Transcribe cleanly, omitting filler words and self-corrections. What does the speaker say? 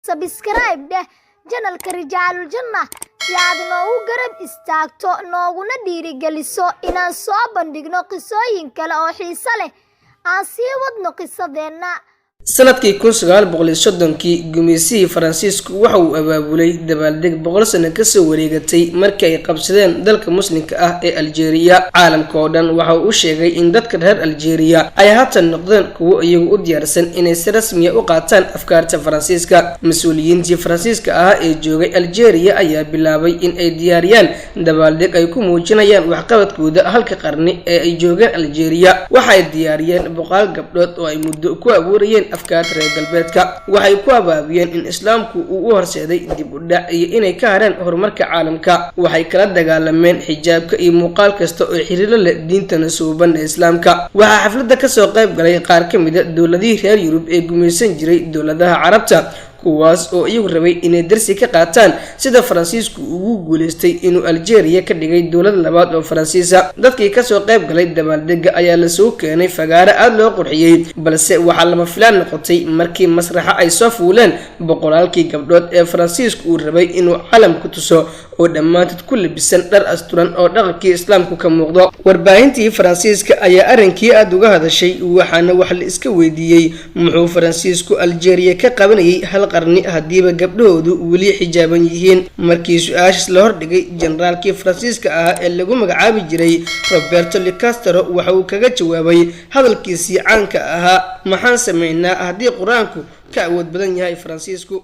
subscribe deh channelka Rijaalul Janna si aad noogu garab istaagto nooguna dhiirigeliso inaan soo bandhigno qisooyin kale oo xiiso leh aan sii wadno qisadeena. sanadkii 1930kii gumeysihii Faransiisku waxa uu abaabulay dabaaldeg 100 sano ka soo wareegatay markii ay qabsadeen dalka muslimka ah ee Algeria. caalamka oo dhan waxa uu sheegay in dadka reer Algeria ay haatan noqdeen kuwo iyagu u diyaarsan inay si rasmi ah u qaataan afkaarta Faransiiska. mas'uuliyiintii Faransiiska ah ee joogay Algeria ayaa bilaabay in ay diyaariyaan dabaaldeg ay ku muujinayaan waxqabadkooda halka qarni ee ay joogeen Algeria. waxa ay diyaariyeen 100 gabdhood oo ay muddo ku abuurayeen afkaarta reer galbeedka. waxay ku abaabiyeen in islaamku uu u horseeday dib u dhac iyo inay ka hareen horumarka caalamka. waxay kala dagaalameen xijaabka iyo muuqaal kasta oo xiriir leh diinta suuban ee islaamka. waxaa xafladda ka soo qayb galay qaar ka mid ah dawladihii reer Yurub ee gumaysan jiray dawladaha Carabta, kuwaas oo iyagu rabay inay darsi ka qaataan sida Faransiisku ugu guuleystay inuu Algeria ka dhigay dawlad labaad oo Faransiisa. dadkii ka soo qayb galay dabaaldega ayaa la soo keenay fagaare aad loo qurxiyay, balse waxa lama filaan noqotay markii masraxa ay soo fuuleen boqolaalkii gabdhood ee Faransiisku uu rabay inuu calamka tuso oo dhammaantood ku labisan dhar asturan oo dhaqankii islaamku ka muuqdo. warbaahintii Faransiiska ayaa arrinkii aad uga hadashay, waxaana wax la iska weydiiyay muxuu Faransiisku Algeria ka qabanayay hal qarni hadiiba gabdhoodu wali xijaaban yihiin. markii su'aashaas la hordhigay generaalkii Faransiiska ah ee lagu magacaabi jiray Roberto Le Castro waxa uu kaga jawaabay hadalkiisii caanka ahaa, maxaan sameynaa haddii Quraanku ka awood badan yahay Faransiisku.